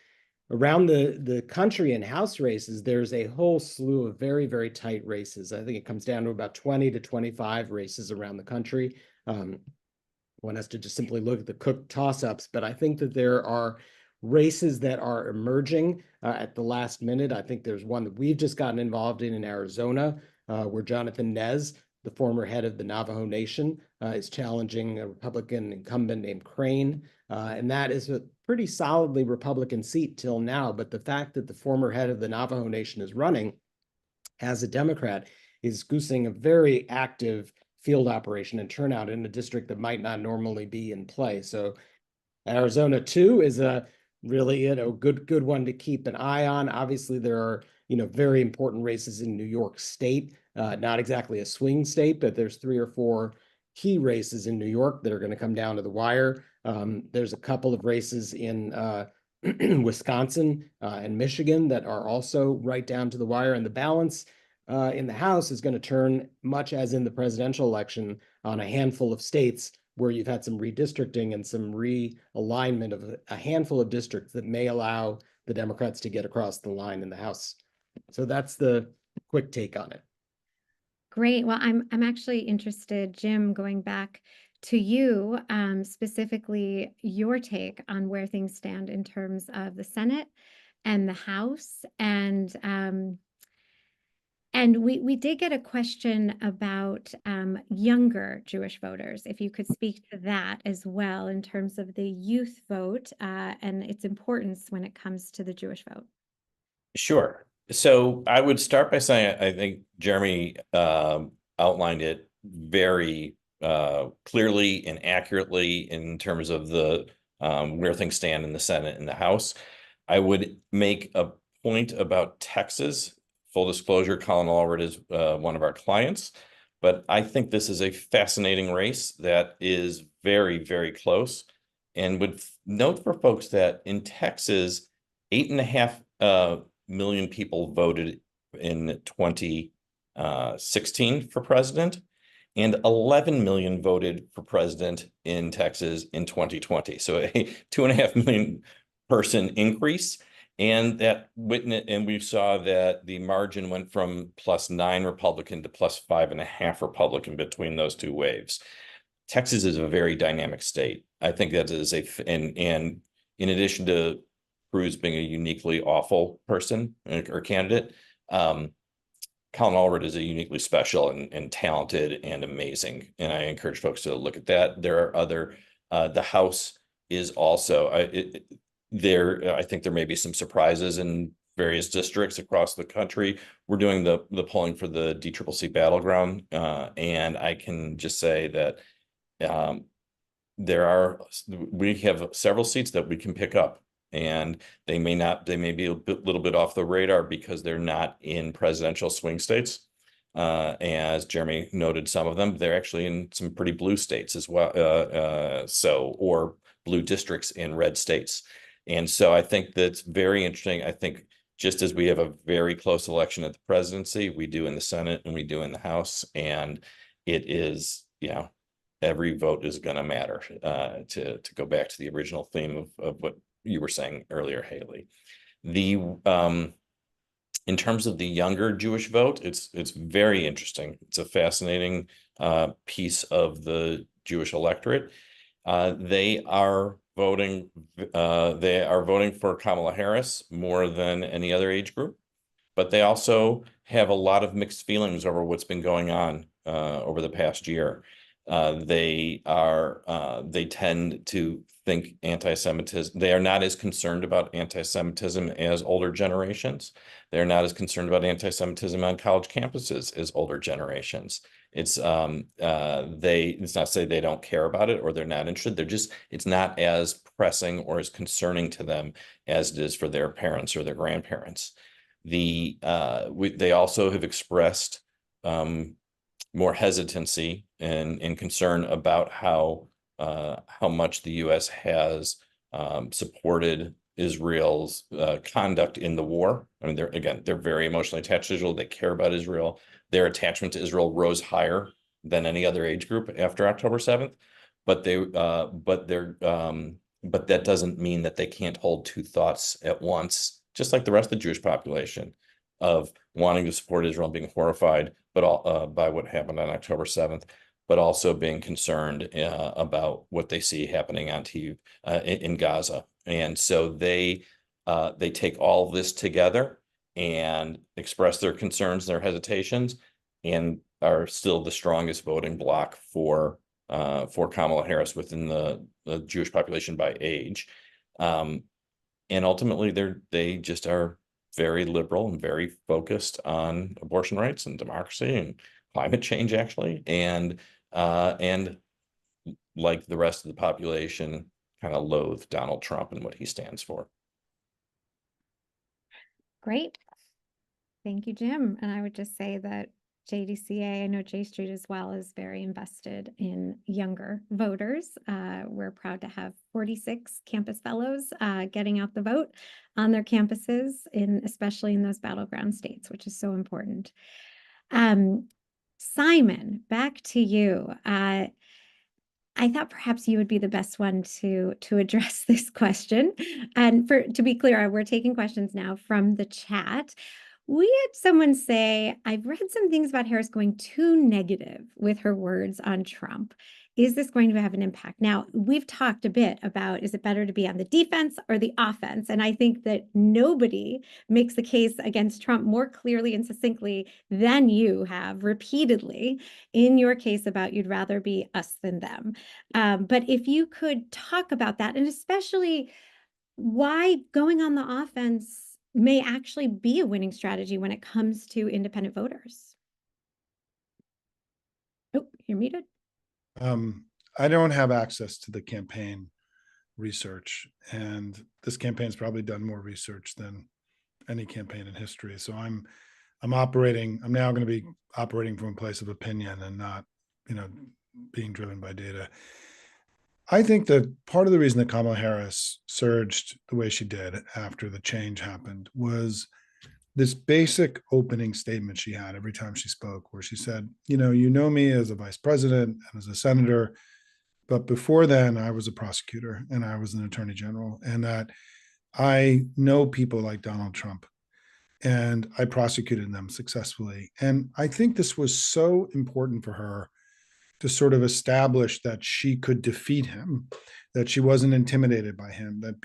Around the country in House races, there's a whole slew of very, very tight races. I think it comes down to about 20 to 25 races around the country. One has to just simply look at the Cook toss-ups, but I think that there are races that are emerging at the last minute. I think there's one that we've just gotten involved in Arizona, where Jonathan Nez, the former head of the Navajo Nation, is challenging a Republican incumbent named Crane. And that is a pretty solidly Republican seat till now. But the fact that the former head of the Navajo Nation is running as a Democrat is goosing a very active field operation and turnout in a district that might not normally be in play. So Arizona, too, is a really, good one to keep an eye on. Obviously, there are, very important races in New York State, not exactly a swing state, but there's 3 or 4 key races in New York that are going to come down to the wire. There's a couple of races in Wisconsin and Michigan that are also right down to the wire. And the balance in the House is going to turn, much as in the presidential election, on a handful of states where you've had some redistricting and some realignment of a handful of districts that may allow the Democrats to get across the line in the House. So that's the quick take on it. Great. Well, I'm actually interested, Jim, going back to you, specifically your take on where things stand in terms of the Senate and the House. And we did get a question about younger Jewish voters, if you could speak to that as well in terms of the youth vote and its importance when it comes to the Jewish vote. Sure. So I would start by saying I think Jeremy outlined it very clearly and accurately in terms of the where things stand in the Senate and the House. I would make a point about Texas. Full disclosure, Colin Allred is one of our clients, but I think this is a fascinating race that is very, very close. And would note for folks that in Texas, 8.5 million people voted in 2016 for president, and 11 million voted for president in Texas in 2020. So a 2.5 million person increase. And we saw that the margin went from +9 Republican to +5.5 Republican between those two waves. Texas is a very dynamic state. I think that is and in addition to Cruz being a uniquely awful person or candidate, Colin Allred is a uniquely special and talented and amazing. And I encourage folks to look at that. There are other, the House is also, I think there may be some surprises in various districts across the country. We're doing the polling for the DCCC battleground. And I can just say that we have several seats that we can pick up, and they may be a little bit off the radar because they're not in presidential swing states. As Jeremy noted, some of them, they're actually in some pretty blue states as well. Or blue districts in red states. And so I think that's very interesting. I think just as we have a very close election at the presidency, we do in the Senate and we do in the House. And it is, every vote is going to matter, to go back to the original theme of what you were saying earlier, Halie. In terms of the younger Jewish vote, it's very interesting. It's a fascinating piece of the Jewish electorate. They are voting for Kamala Harris more than any other age group, but they also have a lot of mixed feelings over what's been going on over the past year. They tend to think anti-Semitism. They are not as concerned about anti-Semitism as older generations. They're not as concerned about anti-Semitism on college campuses as older generations. It's not to say they don't care about it or they're not interested. It's not as pressing or as concerning to them as it is for their parents or their grandparents. They also have expressed more hesitancy and concern about how much the U.S. has supported Israel's conduct in the war. I mean, they're very emotionally attached to Israel. They care about Israel. Their attachment to Israel rose higher than any other age group after October 7th. But that doesn't mean that they can't hold two thoughts at once, just like the rest of the Jewish population, of wanting to support Israel and being horrified by what happened on October 7th, but also being concerned about what they see happening on TV in Gaza. And so they take all this together and express their concerns, their hesitations, and are still the strongest voting bloc for Kamala Harris within the Jewish population by age. And ultimately, they just are very liberal and very focused on abortion rights and democracy and climate change, actually, and like the rest of the population, kind of loathe Donald Trump and what he stands for. Great. Thank you, Jim. And I would just say that JDCA, I know J Street as well, is very invested in younger voters. We're proud to have 46 campus fellows getting out the vote on their campuses, especially in those battleground states, which is so important. Simon, back to you. I thought perhaps you would be the best one to address this question. And to be clear, we're taking questions now from the chat. We had someone say, I've read some things about Harris going too negative with her words on Trump. Is this going to have an impact? Now, we've talked a bit about, is it better to be on the defense or the offense? And I think that nobody makes the case against Trump more clearly and succinctly than you have repeatedly in your case about you'd rather be us than them. But if you could talk about that, and especially why going on the offense may actually be a winning strategy when it comes to independent voters. Oh, you're muted. I don't have access to the campaign research, and this campaign's probably done more research than any campaign in history. So I'm now going to be operating from a place of opinion and not, being driven by data. I think that part of the reason that Kamala Harris surged the way she did after the change happened was this basic opening statement she had every time she spoke, where she said, you know me as a vice president and as a senator, but before then I was a prosecutor and I was an attorney general, and that I know people like Donald Trump and I prosecuted them successfully. And I think this was so important for her to sort of establish that she could defeat him, that she wasn't intimidated by him, that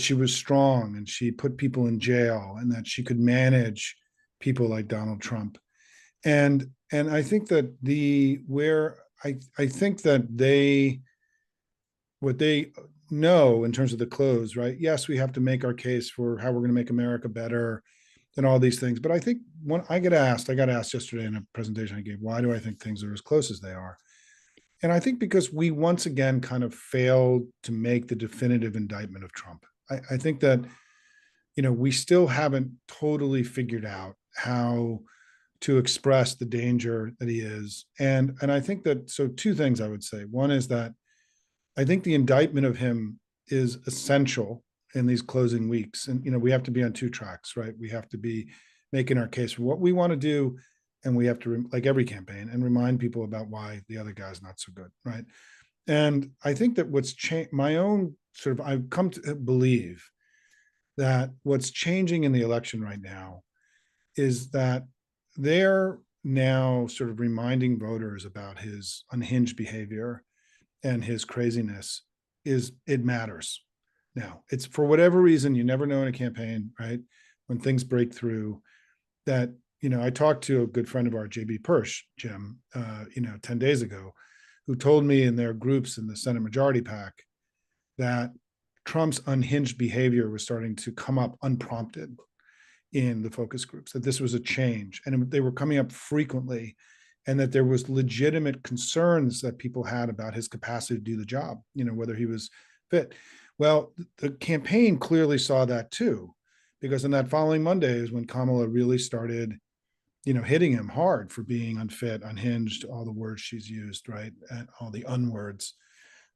she was strong and she put people in jail, and that she could manage people like Donald Trump. And I think that I think that what they know in terms of the close, right? Yes, we have to make our case for how we're going to make America better and all these things. But I think when I got asked yesterday in a presentation I gave, why do I think things are as close as they are? And I think because we once again kind of failed to make the definitive indictment of Trump. I think that, we still haven't totally figured out how to express the danger that he is. And I think that, so two things I would say. One is that I think the indictment of him is essential in these closing weeks. And, we have to be on two tracks, right? We have to be making our case for what we want to do. And we have to, like every campaign, and remind people about why the other guy's not so good, right? And I think that what's changed, my own sort of, I've come to believe that what's changing in the election right now is that they're now sort of reminding voters about his unhinged behavior and his craziness. It matters now. It's, for whatever reason, you never know in a campaign, right? When things break through, that, I talked to a good friend of ours, JB Persh, Jim, 10 days ago, who told me in their groups in the Senate Majority PAC that Trump's unhinged behavior was starting to come up unprompted in the focus groups, that this was a change, and they were coming up frequently, and that there was legitimate concerns that people had about his capacity to do the job, whether he was fit. Well, the campaign clearly saw that too, because on that following Monday is when Kamala really started, hitting him hard for being unfit, unhinged, all the words she's used, right? And all the unwords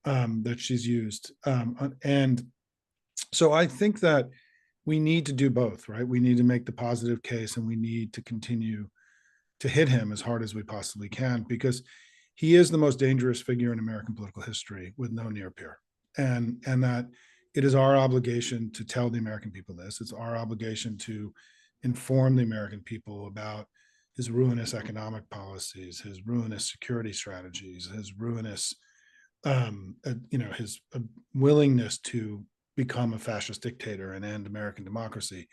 that she's used. And so I think that we need to do both, right? We need to make the positive case, and we need to continue to hit him as hard as we possibly can, because he is the most dangerous figure in American political history with no near peer. And that it is our obligation to tell the American people this. It's our obligation to inform the American people about his ruinous economic policies, his ruinous security strategies, his ruinous, his willingness to become a fascist dictator and end American democracy,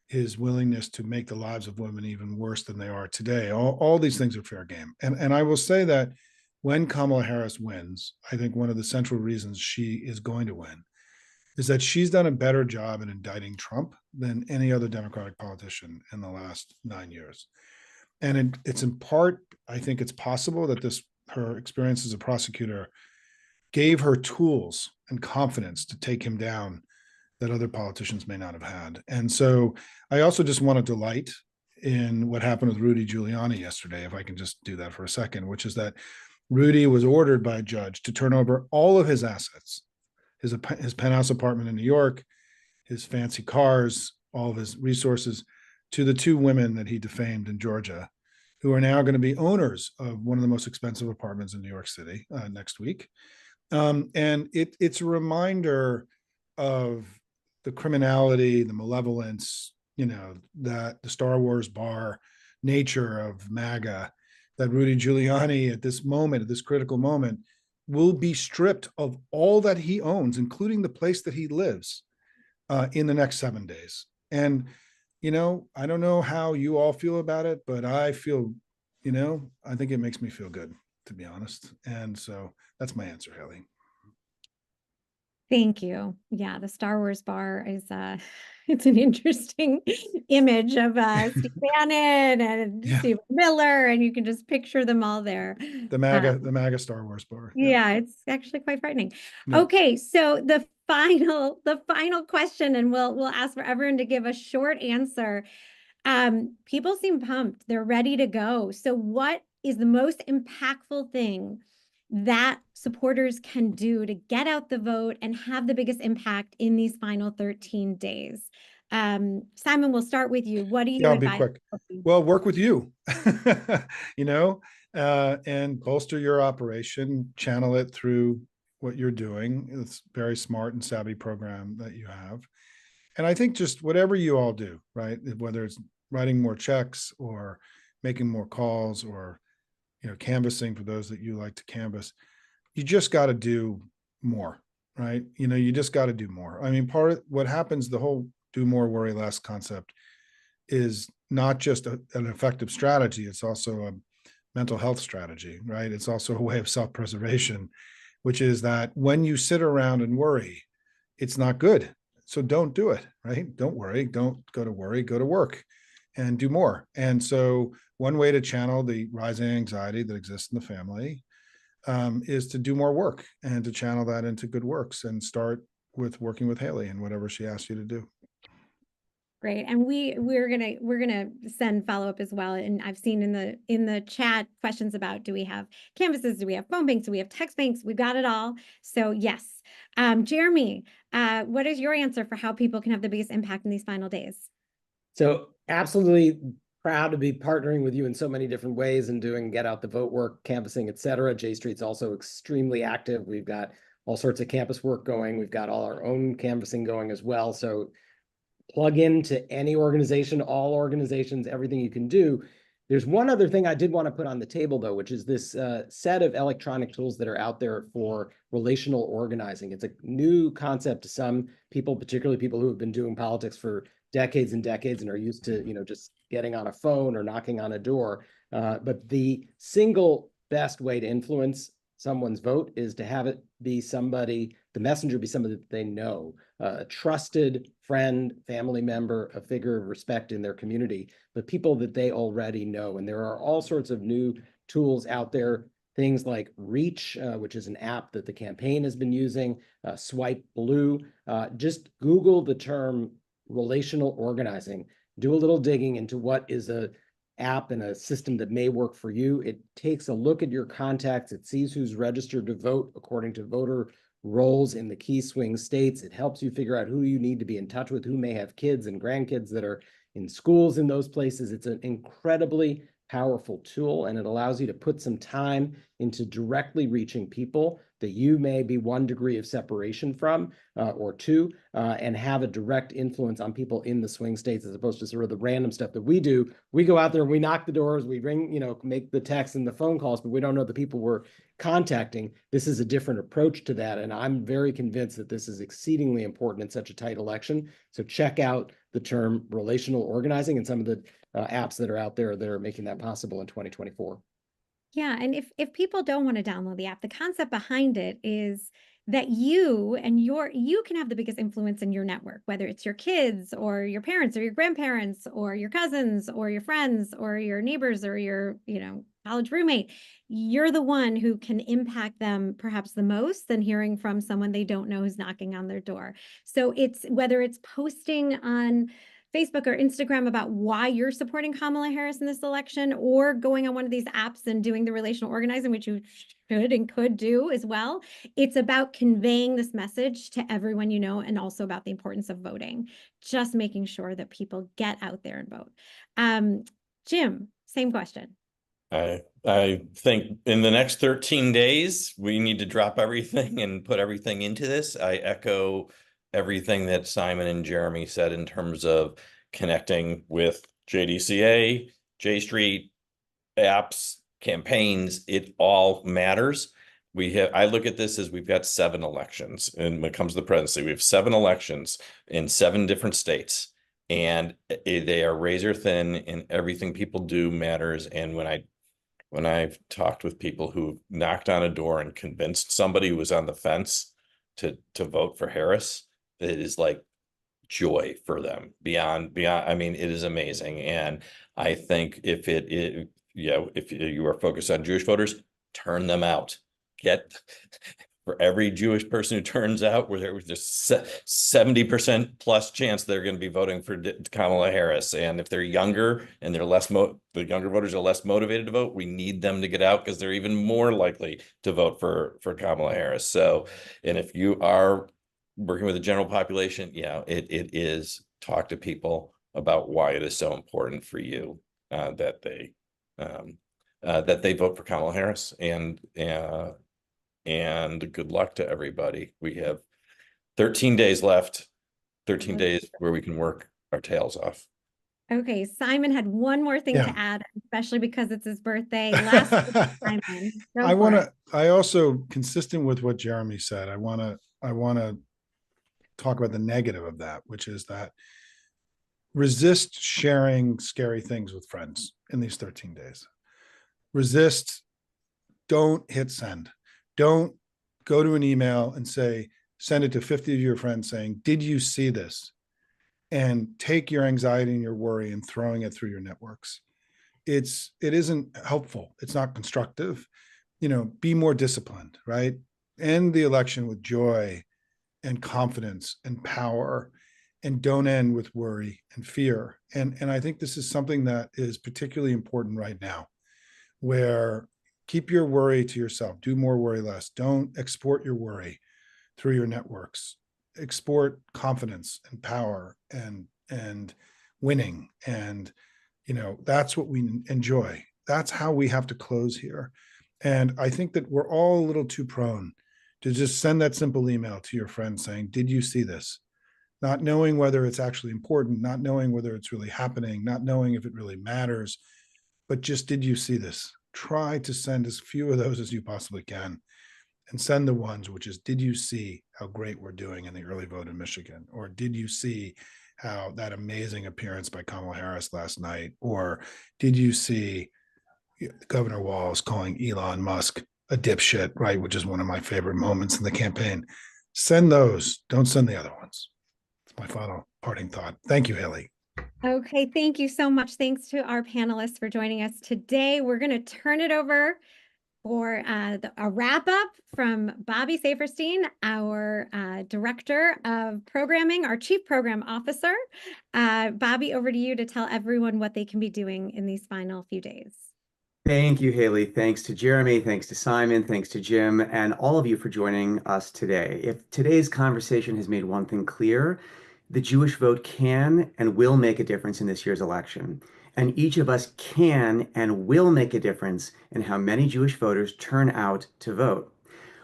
his willingness to make the lives of women even worse than they are today. All these things are fair game. And I will say that when Kamala Harris wins, I think one of the central reasons she is going to win is that she's done a better job in indicting Trump than any other Democratic politician in the last 9 years. And it's in part, I think it's possible that her experience as a prosecutor gave her tools and confidence to take him down that other politicians may not have had. And so I also just want to delight in what happened with Rudy Giuliani yesterday, if I can just do that for a second, which is that Rudy was ordered by a judge to turn over all of his assets, his penthouse apartment in New York, his fancy cars, all of his resources, to the two women that he defamed in Georgia, who are now going to be owners of one of the most expensive apartments in New York City next week. And it's a reminder of the criminality, the malevolence, that the Star Wars bar nature of MAGA, that Rudy Giuliani at this moment, at this critical moment, will be stripped of all that he owns, including the place that he lives, in the next 7 days. And, I don't know how you all feel about it, but I feel, I think it makes me feel good, to be honest. And so that's my answer, Halie. Thank you. Yeah, the Star Wars bar is it's an interesting image of Steve Bannon and Steve Miller, and you can just picture them all there. The MAGA Star Wars bar. Yeah, it's actually quite frightening. Yeah. Okay, so the final question, and we'll ask for everyone to give a short answer. People seem pumped. They're ready to go. So what is the most impactful thing that supporters can do to get out the vote and have the biggest impact in these final 13 days? Simon, we'll start with you. What do you advise? I'll be quick. Well, work with you, and bolster your operation, channel it through what you're doing. It's a very smart and savvy program that you have. And I think just whatever you all do, right? Whether it's writing more checks or making more calls or, canvassing for those that you like to canvass, you just got to do more, right? You just got to do more. I mean, part of what happens, the whole do more, worry less concept is not just an effective strategy. It's also a mental health strategy, right? It's also a way of self-preservation, which is that when you sit around and worry, it's not good. So don't do it, right? Don't worry. Don't go to worry, go to work and do more. And so one way to channel the rising anxiety that exists in the family is to do more work and to channel that into good works, and start with working with Halie and whatever she asks you to do. Great. And we're gonna send follow-up as well. And I've seen in the chat questions about, do we have canvases? Do we have phone banks? Do we have text banks? We've got it all. So yes. Jeremy, what is your answer for how people can have the biggest impact in these final days? So absolutely proud to be partnering with you in so many different ways and doing get out the vote work, canvassing, et cetera. J Street's also extremely active. We've got all sorts of campus work going. We've got all our own canvassing going as well. So plug into any organization, all organizations, everything you can do. There's one other thing I did want to put on the table, though, which is this set of electronic tools that are out there for relational organizing. It's a new concept to some people, particularly people who have been doing politics for decades and decades and are used to, just getting on a phone or knocking on a door. But the single best way to influence someone's vote is to have it be somebody, the messenger be somebody that they know, a trusted friend, family member, a figure of respect in their community, but people that they already know. And there are all sorts of new tools out there, things like Reach, which is an app that the campaign has been using, Swipe Blue. Just Google the term relational organizing, do a little digging into what is a app and a system that may work for you. It takes a look at your contacts. It sees who's registered to vote according to voter rolls in the key swing states. It helps you figure out who you need to be in touch with, who may have kids and grandkids that are in schools in those places. It's an incredibly powerful tool, and it allows you to put some time into directly reaching people that you may be 1 degree of separation from or 2, and have a direct influence on people in the swing states, as opposed to sort of the random stuff that we do. We go out there and we knock the doors, we ring, make the texts and the phone calls, but we don't know the people we're contacting. This is a different approach to that, and I'm very convinced that this is exceedingly important in such a tight election. So check out the term relational organizing and some of the apps that are out there that are making that possible in 2024. Yeah, and if people don't want to download the app, the concept behind it is that you can have the biggest influence in your network, whether it's your kids or your parents or your grandparents or your cousins or your friends or your neighbors or your, college roommate. You're the one who can impact them perhaps the most than hearing from someone they don't know who's knocking on their door. So it's whether it's posting on Facebook or Instagram about why you're supporting Kamala Harris in this election, or going on one of these apps and doing the relational organizing, which you should and could do as well. It's about conveying this message to everyone you know, and also about the importance of voting, just making sure that people get out there and vote. Jim, same question. I think in the next 13 days, we need to drop everything and put everything into this. I echo everything that Simon and Jeremy said in terms of connecting with JDCA, J Street, apps, campaigns. It all matters. I look at this as we've got 7 elections, and when it comes to the presidency, we have 7 elections in 7 different states, and they are razor thin, and everything people do matters. And when I've talked with people who knocked on a door and convinced somebody who was on the fence to vote for Harris, it is like joy for them beyond. I mean, it is amazing. And I think if you are focused on Jewish voters, turn them out. For every Jewish person who turns out, where there's 70% plus chance they're going to be voting for Kamala Harris. And if they're younger and they're the younger voters are less motivated to vote, we need them to get out, because they're even more likely to vote for Kamala Harris. So, and if you are working with the general population, it is talk to people about why it is so important for you that they vote for Kamala Harris. And good luck to everybody. We have 13 days left, 13 days where we can work our tails off. Okay, Simon had one more thing to add, especially because it's his birthday. Last Simon, I also, consistent with what Jeremy said, I want to talk about the negative of that, which is that resist sharing scary things with friends in these 13 days. Resist, don't hit send. Don't go to an email and send it to 50 of your friends saying, did you see this? And take your anxiety and your worry and throwing it through your networks. It isn't helpful. It's not constructive. Be more disciplined, right? End the election with joy and confidence and power, and don't end with worry and fear. And I think this is something that is particularly important right now, where keep your worry to yourself, do more, worry less. Don't export your worry through your networks. Export confidence and power and winning. And, that's what we enjoy. That's how we have to close here. And I think that we're all a little too prone to just send that simple email to your friend saying, did you see this? Not knowing whether it's actually important, not knowing whether it's really happening, not knowing if it really matters, but just, did you see this? Try to send as few of those as you possibly can, and send the ones which is, did you see how great we're doing in the early vote in Michigan? Or did you see how that amazing appearance by Kamala Harris last night? Or did you see Governor Walz calling Elon Musk a dipshit, right? Which is one of my favorite moments in the campaign. Send those, don't send the other ones. It's my final parting thought. Thank you, Halie. Okay, thank you so much. Thanks to our panelists for joining us today. We're going to turn it over for a wrap up from Bobby Saferstein, our Director of Programming, our Chief Program Officer. Bobby, over to you to tell everyone what they can be doing in these final few days. Thank you, Halie. Thanks to Jeremy, thanks to Simon, thanks to Jim, and all of you for joining us today. If today's conversation has made one thing clear, the Jewish vote can and will make a difference in this year's election. And each of us can and will make a difference in how many Jewish voters turn out to vote.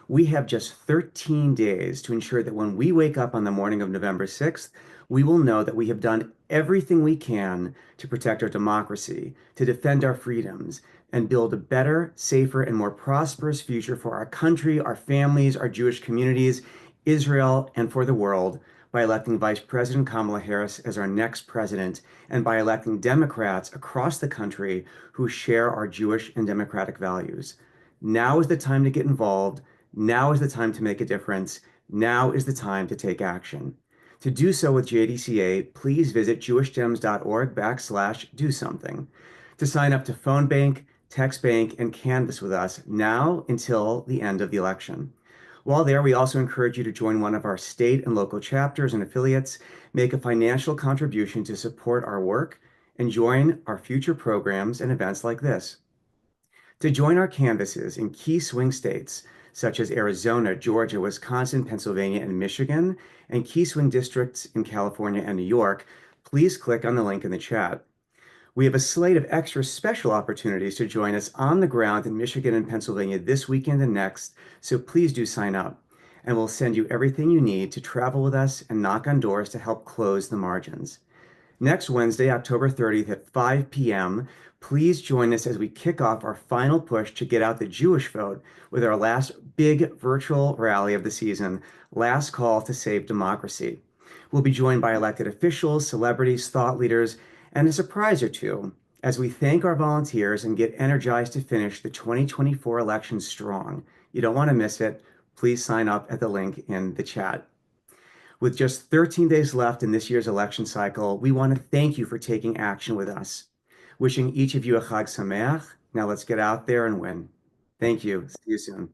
We have just 13 days to ensure that when we wake up on the morning of November 6th, we will know that we have done everything we can to protect our democracy, to defend our freedoms, and build a better, safer, and more prosperous future for our country, our families, our Jewish communities, Israel, and for the world by electing Vice President Kamala Harris as our next president, and by electing Democrats across the country who share our Jewish and democratic values. Now is the time to get involved. Now is the time to make a difference. Now is the time to take action. To do so with JDCA, please visit jewishdems.org/do something. To sign up to Phone Bank, Text Bank, and Canvas with us now until the end of the election. While there, we also encourage you to join one of our state and local chapters and affiliates, make a financial contribution to support our work, and join our future programs and events like this. To join our canvases in key swing states, such as Arizona, Georgia, Wisconsin, Pennsylvania, and Michigan, and key swing districts in California and New York, please click on the link in the chat. We have a slate of extra special opportunities to join us on the ground in Michigan and Pennsylvania this weekend and next, so please do sign up. And we'll send you everything you need to travel with us and knock on doors to help close the margins. Next Wednesday, October 30th at 5 p.m., please join us as we kick off our final push to get out the Jewish vote with our last big virtual rally of the season, Last Call to Save Democracy. We'll be joined by elected officials, celebrities, thought leaders, and a surprise or two as we thank our volunteers and get energized to finish the 2024 election strong. You don't want to miss it. Please sign up at the link in the chat. With just 13 days left in this year's election cycle, we want to thank you for taking action with us. Wishing each of you a Chag Sameach. Now let's get out there and win. Thank you. See you soon.